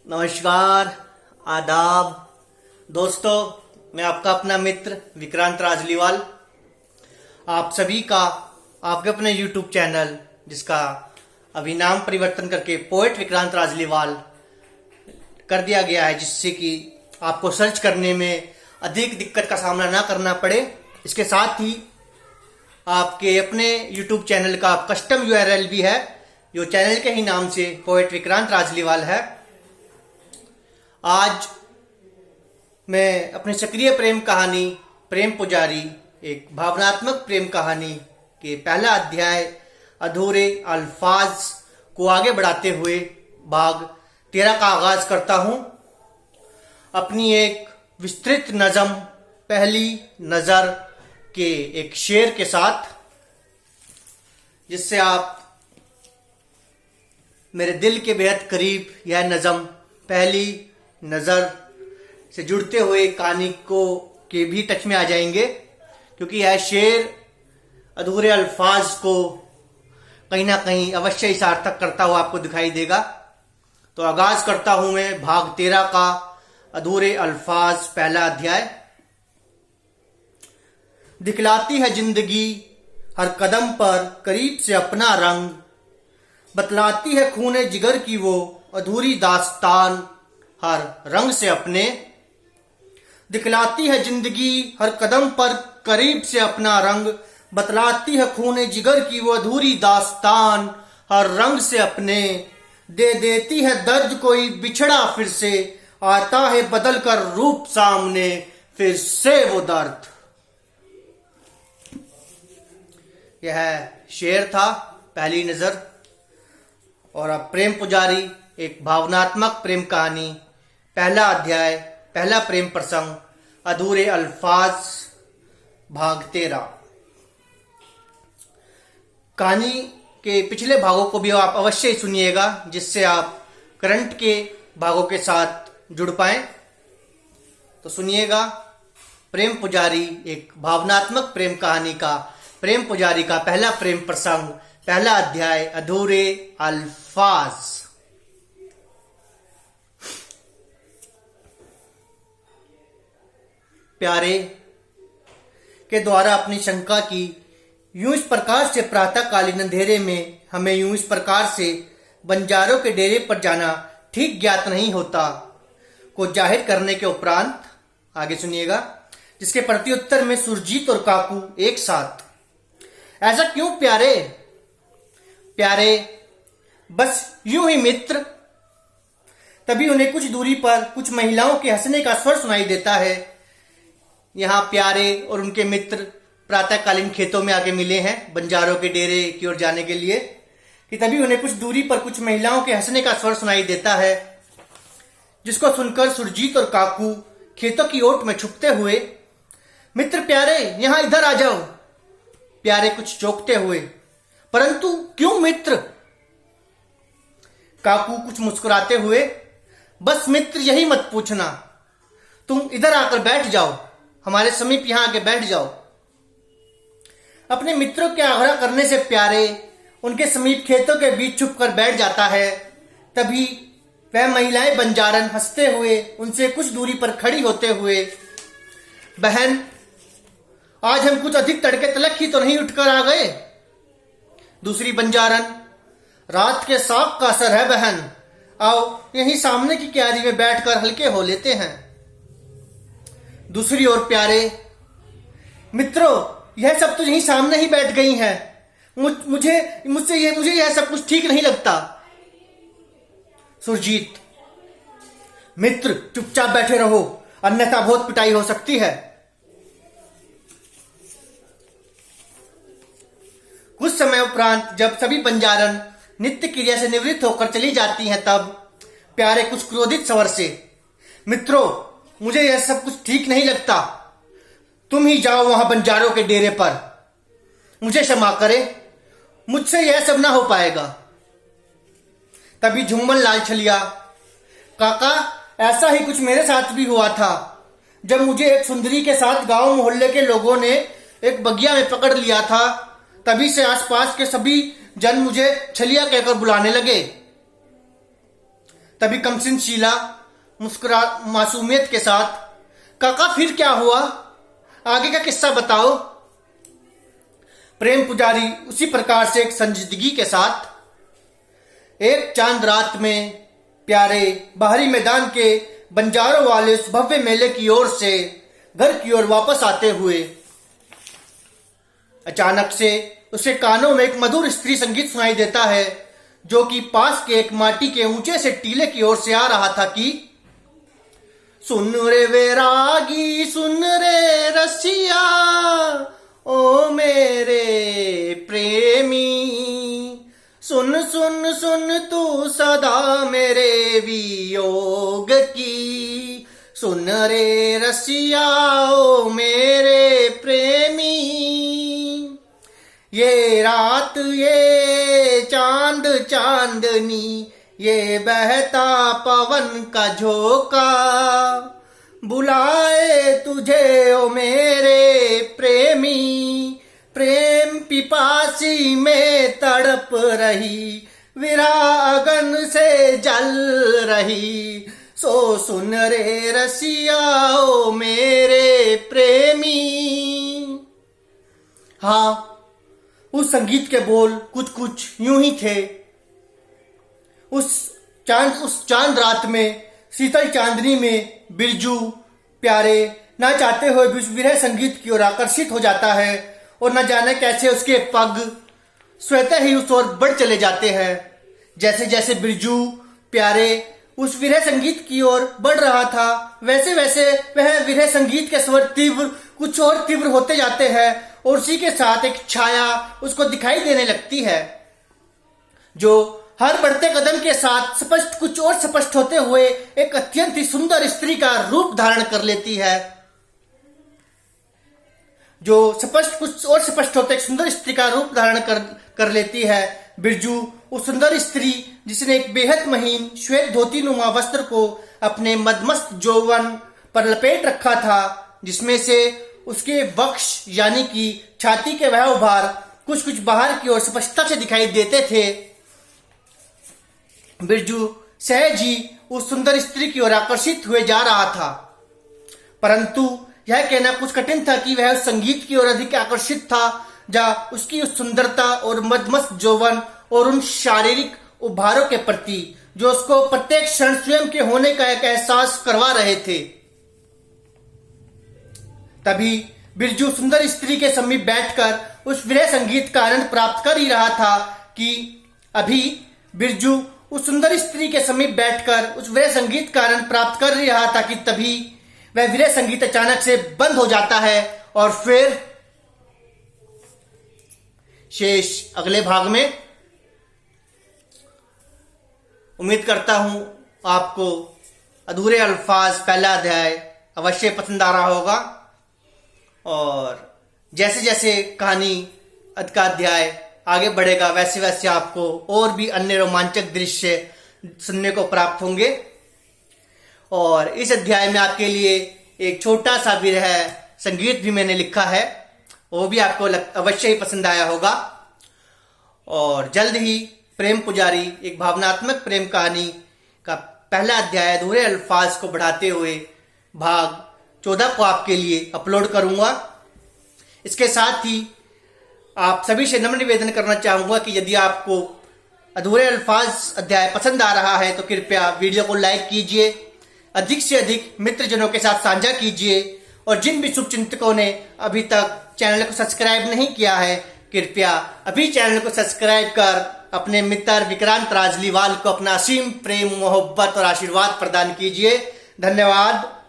नमस्कार, आदाब दोस्तों। मैं आपका अपना मित्र विक्रांत राजलीवाल आप सभी का आपके अपने YouTube चैनल जिसका अभी नाम परिवर्तन करके पोएट विक्रांत राजलीवाल कर दिया गया है, जिससे कि आपको सर्च करने में अधिक दिक्कत का सामना ना करना पड़े। इसके साथ ही आपके अपने YouTube चैनल का कस्टम URL भी है, जो चैनल के ही नाम से पोएट विक्रांत राजलीवाल है। आज मैं अपनी सक्रिय प्रेम कहानी प्रेम पुजारी, एक भावनात्मक प्रेम कहानी के पहला अध्याय अधूरे अल्फाज को आगे बढ़ाते हुए भाग 13 का आगाज करता हूं। अपनी एक विस्तृत नज़म पहली नज़र के एक शेर के साथ, जिससे आप मेरे दिल के बेहद करीब यह नज़म पहली नज़र से जुड़ते हुए कहानी को के भी टच में आ जाएंगे, क्योंकि यह शेर अधूरे अल्फाज को कहीं ना कहीं अवश्य सार्थक करता हुआ आपको दिखाई देगा। तो आगाज करता हूं मैं भाग 13 का अधूरे अल्फाज पहला अध्याय। दिखलाती है जिंदगी हर कदम पर करीब से अपना रंग, बतलाती है खूने जिगर की वो अधूरी दास्तान हर रंग से अपने। दिखलाती है जिंदगी हर कदम पर करीब से अपना रंग, बतलाती है खूने जिगर की वो अधूरी दास्तान हर रंग से अपने। दे देती है दर्द कोई बिछड़ा फिर से, आता है बदल कर रूप सामने फिर से वो दर्द। यह शेर था पहली नजर। और अब प्रेम पुजारी, एक भावनात्मक प्रेम कहानी पहला अध्याय पहला प्रेम प्रसंग अधूरे अल्फाज भाग 13। कहानी के पिछले भागों को भी आप अवश्य ही सुनिएगा, जिससे आप करंट के भागों के साथ जुड़ पाए। तो सुनिएगा प्रेम पुजारी, एक भावनात्मक प्रेम कहानी का प्रेम पुजारी का पहला प्रेम प्रसंग पहला अध्याय अधूरे अल्फाज। प्यारे के द्वारा अपनी शंका की यूं इस प्रकार से प्रातःकालीन अंधेरे में हमें यूं इस प्रकार से बंजारों के डेरे पर जाना ठीक ज्ञात नहीं होता को जाहिर करने के उपरांत आगे सुनिएगा, जिसके प्रत्युत्तर में सुरजीत और काकू एक साथ। ऐसा क्यों प्यारे? प्यारे बस यूं ही मित्र। तभी उन्हें कुछ दूरी पर कुछ महिलाओं के हंसने का स्वर सुनाई देता है। यहाँ प्यारे और उनके मित्र प्रातःकालीन खेतों में आके मिले हैं बंजारों के डेरे की ओर जाने के लिए, कि तभी उन्हें कुछ दूरी पर कुछ महिलाओं के हंसने का स्वर सुनाई देता है, जिसको सुनकर सुरजीत और काकू खेतों की ओट में छुपते हुए, मित्र प्यारे यहाँ इधर आ जाओ। प्यारे कुछ चौंकते हुए, परंतु क्यों मित्र? काकू कुछ मुस्कुराते हुए, बस मित्र यही मत पूछना, तुम इधर आकर बैठ जाओ, हमारे समीप यहां आके बैठ जाओ। अपने मित्रों के आग्रह करने से प्यारे उनके समीप खेतों के बीच छुप कर बैठ जाता है। तभी वह महिलाएं बंजारन हंसते हुए उनसे कुछ दूरी पर खड़ी होते हुए, बहन आज हम कुछ अधिक तड़के तलक ही तो नहीं उठकर आ गए? दूसरी बंजारन, रात के साग का असर है बहन, आओ यहीं सामने की क्यारी में बैठकर हल्के हो लेते हैं। दूसरी ओर प्यारे, मित्रों यह सब तो यहीं सामने ही बैठ गई हैं, मुझे यह सब कुछ ठीक नहीं लगता। सुरजीत, मित्र चुपचाप बैठे रहो, अन्यथा बहुत पिटाई हो सकती है। कुछ समय उपरांत जब सभी बंजारन नित्य क्रिया से निवृत्त होकर चली जाती हैं, तब प्यारे कुछ क्रोधित स्वर से, मित्रों मुझे यह सब कुछ ठीक नहीं लगता, तुम ही जाओ वहां बंजारों के डेरे पर, मुझे क्षमा करे, मुझसे यह सब ना हो पाएगा। तभी झुम्मन लाल छलिया, काका ऐसा ही कुछ मेरे साथ भी हुआ था, जब मुझे एक सुंदरी के साथ गांव मोहल्ले के लोगों ने एक बगिया में पकड़ लिया था, तभी से आसपास के सभी जन मुझे छलिया कहकर बुलाने लगे। तभी कमसिन शीला मुस्कुरा मासूमियत के साथ, काका फिर क्या हुआ, आगे का किस्सा बताओ। प्रेम पुजारी उसी प्रकार से एक संजीदगी के साथ, एक चांद रात में प्यारे बाहरी मैदान के बंजारों वाले उस भव्य मेले की ओर से घर की ओर वापस आते हुए अचानक से उसके कानों में एक मधुर स्त्री संगीत सुनाई देता है, जो कि पास के एक माटी के ऊंचे से टीले की ओर से आ रहा था कि सुन रे वैरागी सुन रे रसिया ओ मेरे प्रेमी, सुन सुन सुन तू सदा मेरे वियोग की, सुन रे रसिया ओ मेरे प्रेमी। ये रात ये चांद चांदनी ये बहता पवन का झोंका, बुलाए तुझे ओ मेरे प्रेमी, प्रेम पिपासी में तड़प रही विरागन से जल रही, सो सुन रे रसिया ओ मेरे प्रेमी। हाँ, उस संगीत के बोल कुछ कुछ यूं ही थे। उस चांद रात में शीतल चांदनी में बिरजू प्यारे ना चाहते हुए भी उस विरह संगीत की ओर आकर्षित हो जाता है और न जाने कैसे उसके पग स्वतः ही उस ओर बढ़ चले जाते हैं। जैसे जैसे बिरजू प्यारे उस विरह संगीत की ओर बढ़ रहा था, वैसे वैसे वह विरह संगीत के स्वर तीव्र कुछ और तीव्र होते जाते हैं और उसी के साथ एक छाया उसको दिखाई देने लगती है, जो हर बढ़ते कदम के साथ स्पष्ट कुछ और स्पष्ट होते हुए एक अत्यंत ही सुंदर स्त्री का रूप धारण कर लेती है, जो स्पष्ट कुछ और स्पष्ट होते एक सुंदर स्त्री का रूप धारण कर लेती है। बिरजू उस सुंदर स्त्री जिसने एक बेहद महीन श्वेत धोती नुमा वस्त्र को अपने मदमस्त यौवन पर लपेट रखा था, जिसमें से उसके वक्ष यानी कि छाती के वह उभार कुछ कुछ बाहर की ओर स्पष्टता से दिखाई देते थे। बिरजू सहज ही उस सुंदर स्त्री की ओर आकर्षित हुए जा रहा था, परंतु यह कहना कुछ कठिन था कि वह उस संगीत की ओर अधिक आकर्षित था, जहाँ उसकी उस सुंदरता और मदमस्त यौवन और उन शारीरिक उभारों के प्रति जो उसको प्रत्येक क्षण स्वयं के होने का एक एहसास करवा रहे थे। तभी बिरजू सुंदर स्त्री के समीप बैठकर उस विरह संगीत का आनंद प्राप्त कर ही रहा था कि अभी बिरजू उस सुंदर स्त्री के समीप बैठकर उस विरह संगीत का आनंद प्राप्त कर ही रहा था कि तभी वह विरह संगीत अचानक से बंद हो जाता है और फिर शेष अगले भाग में। उम्मीद करता हूं आपको अधूरे अल्फाज पहला अध्याय अवश्य पसंद आ रहा होगा और जैसे जैसे कहानी का अध्याय आगे बढ़ेगा वैसे वैसे आपको और भी अन्य रोमांचक दृश्य सुनने को प्राप्त होंगे। और इस अध्याय में आपके लिए एक छोटा सा विरह संगीत भी मैंने लिखा है, वो भी आपको अवश्य ही पसंद आया होगा। और जल्द ही प्रेम पुजारी एक भावनात्मक प्रेम कहानी का पहला अध्याय अधूरे अल्फाज को बढ़ाते हुए भाग 14 को आपके लिए अपलोड करूंगा। इसके साथ ही आप सभी से नम्र निवेदन करना चाहूंगा कि यदि आपको अधूरे अल्फाज अध्याय पसंद आ रहा है तो कृपया वीडियो को लाइक कीजिए, अधिक से अधिक मित्रजनों के साथ साझा कीजिए और जिन भी शुभचिंतकों ने अभी तक चैनल को सब्सक्राइब नहीं किया है कृपया अभी चैनल को सब्सक्राइब कर अपने मित्र विक्रांत राजलीवाल को अपना असीम प्रेम मोहब्बत और आशीर्वाद प्रदान कीजिए। धन्यवाद।